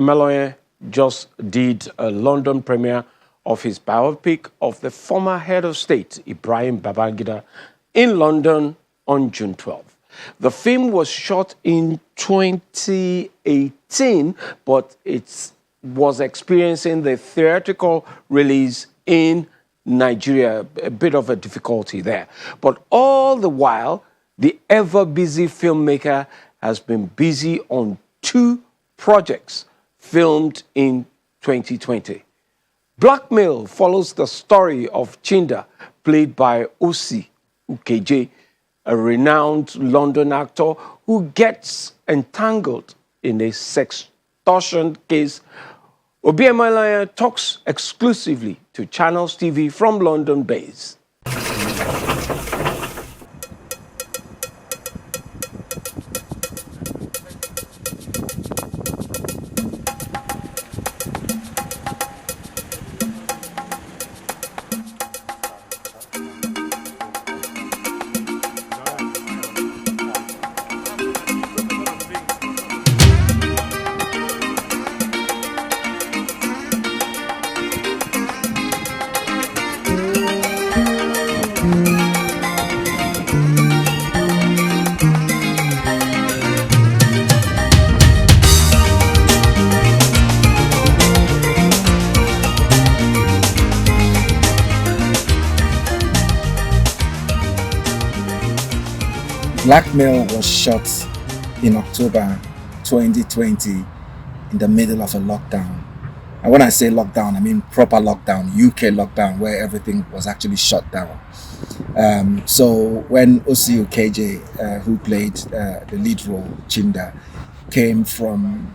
Emelonye just did a London premiere of his biopic of the former head of state, Ibrahim Babangida, in London on June 12th. The film was shot in 2018, but it was experiencing the theatrical release in Nigeria, a bit of a difficulty there. But all the while, the ever-busy filmmaker has been busy on 2 projects filmed in 2020. Blackmail follows the story of Chinda, played by Osi Ukeje, a renowned London actor who gets entangled in a sextortion case. Emelonye talks exclusively to Channels TV from London base. Blackmail was shot in October 2020 in the middle of a lockdown. And when I say lockdown, I mean proper lockdown, UK lockdown, where everything was actually shut down. So when Osi Ukeje, who played the lead role, Chinda, came from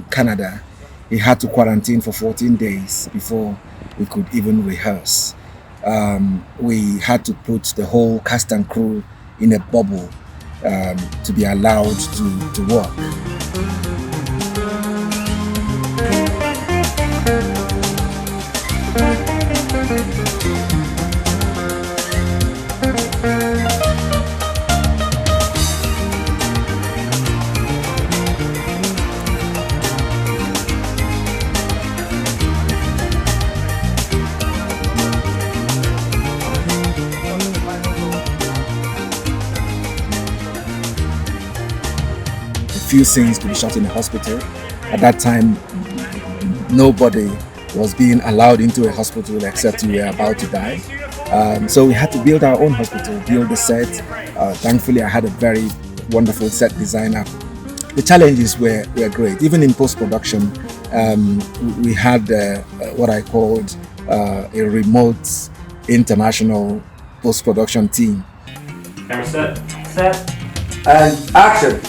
Canada, he had to quarantine for 14 days before we could even rehearse. We had to put the whole cast and crew in a bubble to be allowed to work. Few scenes to be shot in a hospital. At that time, nobody was being allowed into a hospital except you were about to die. So we had to build our own hospital, build the set. Thankfully, I had a very wonderful set designer. The challenges were great. Even in post-production, we had what I called a remote international post-production team. Camera set, And action!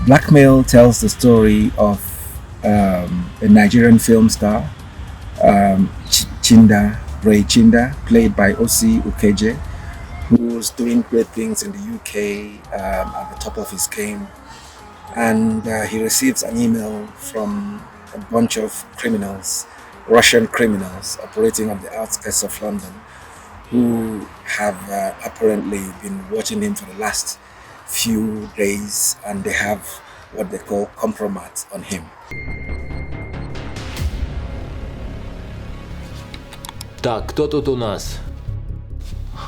Blackmail tells the story of a Nigerian film star, Ray Chinda, played by Osi Ukeje, who's doing great things in the UK, at the top of his game. And he receives an email from a bunch of criminals, Russian criminals operating on the outskirts of London, who have apparently been watching him for the last few days, and they have what they call compromise on him. Так, кто тут у нас?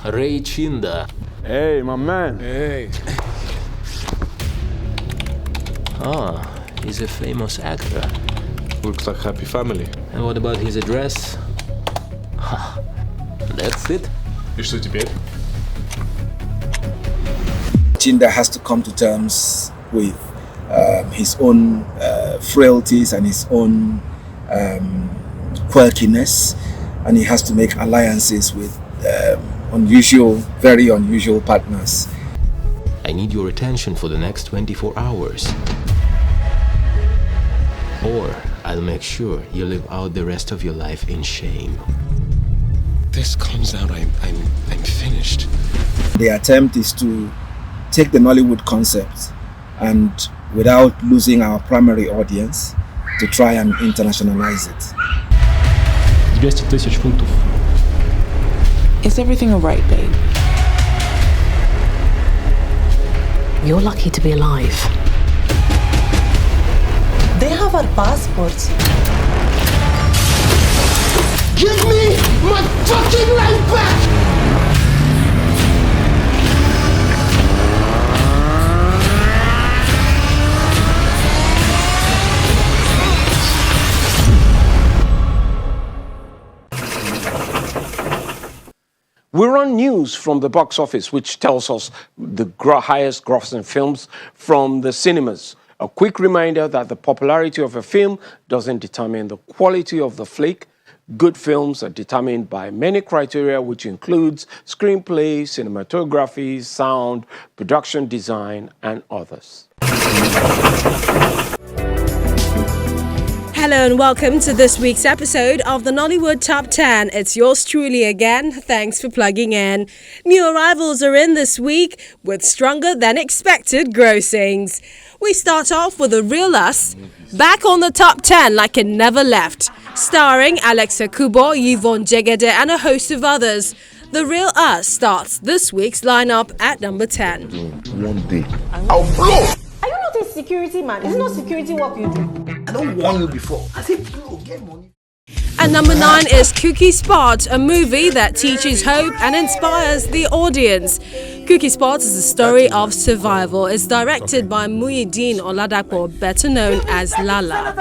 Рэй Чинда. Hey, my man. Hey. Ah, he's a famous actor. Looks like happy family. And what about his address? That's it. И что теперь? Chinda has to come to terms with his own frailties and his own quirkiness, and he has to make alliances with very unusual partners. I need your attention for the next 24 hours. Or I'll make sure you live out the rest of your life in shame. This comes out, I'm finished. The attempt is to take the Nollywood concept and, without losing our primary audience, to try and internationalize it. 200 тысяч фунтов. Is everything alright, babe? You're lucky to be alive. They have our passports. Give me my fucking life back! We run news from the box office, which tells us the highest grossing films from the cinemas. A quick reminder that the popularity of a film doesn't determine the quality of the flick. Good films are determined by many criteria, which includes screenplay, cinematography, sound, production design, and others. Hello and welcome to this week's episode of the Nollywood Top 10. It's yours truly again. Thanks for plugging in. New arrivals are in this week with stronger than expected grossings. We start off with The Real Us, back on the top 10 like it never left. Starring Alexa Kubo, Yvonne Jegede and a host of others. The Real Us starts this week's lineup at number 10. One day, I'll blow! Are you not a security man? It's not security work you do. I don't warn you before. I said, blow, get money. At number 9 is Cookie Spot, a movie that teaches hope and inspires the audience. Cookie Spot is a story of survival. It's directed by Muhyiddin Oladapo, better known as Lala.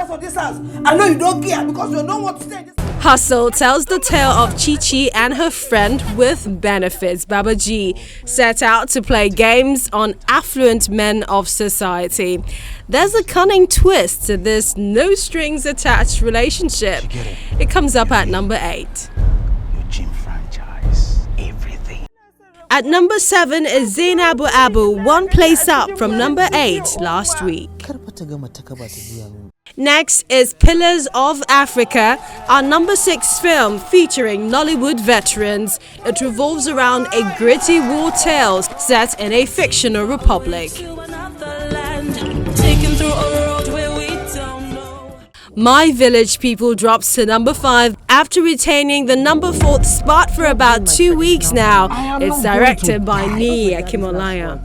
I know you don't care because you don't want to stay. Hustle tells the tale of Chi-Chi and her friend with benefits, Babaji, set out to play games on affluent men of society. There's a cunning twist to this no-strings-attached relationship. It comes up at number 8. Your gym franchise, everything. At number 7 is Zain Abu Abu, one place up from number 8 last week. Next is Pillars of Africa, our number 6 film featuring Nollywood veterans. It revolves around a gritty war tale set in a fictional republic. My Village People drops to number 5 after retaining the number 4th spot for about 2 weeks now. It's directed by Niyi Emelonye.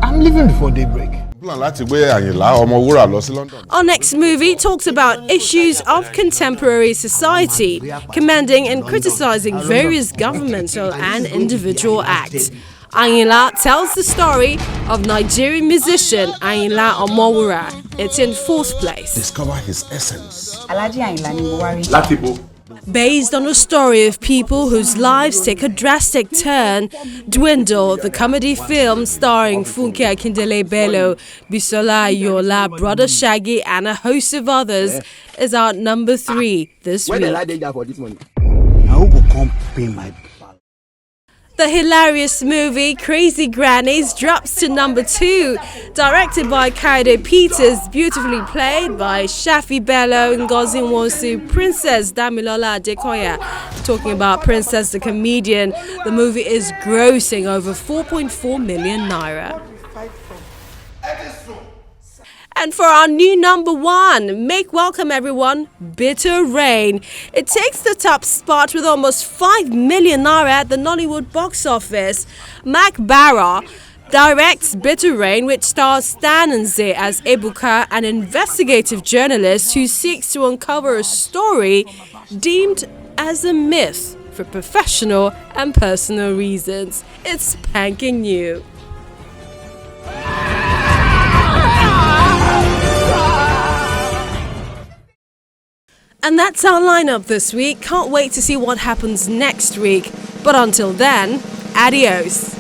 I'm leaving before daybreak. Our next movie talks about issues of contemporary society, commending and criticizing various governmental and individual acts. Ayinla tells the story of Nigerian musician Ayinla Omowura. It's in 4th place. Discover his essence. Based on a story of people whose lives take a drastic turn, Dwindle, the comedy film starring Funke Akindele Bello, Bisola Yola, Brother Shaggy and a host of others, is out number 3 this week. The hilarious movie Crazy Grannies drops to number 2, directed by Kaide Peters, beautifully played by Shafi Bello, Ngozi Nwosu, Princess Damilola Adekoya. Talking about Princess the comedian, the movie is grossing over 4.4 million naira. And for our new number 1, make welcome everyone, Bitter Rain. It takes the top spot with almost 5 million naira at the Nollywood box office. Mac Barra directs Bitter Rain, which stars Stan Nze as Ebuka, an investigative journalist who seeks to uncover a story deemed as a myth for professional and personal reasons. It's spanking new. And that's our lineup this week. Can't wait to see what happens next week. But until then, adios.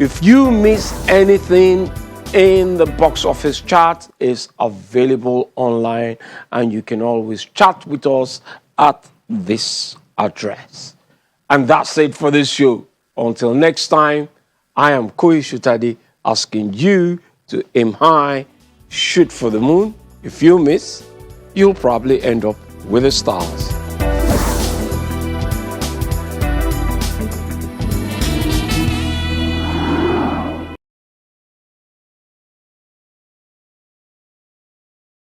If you miss anything in the box office chart, it's available online and you can always chat with us at this address. And that's it for this show. Until next time, I am Koyi Shutadi asking you to aim high, shoot for the moon. If you miss, you'll probably end up with the stars.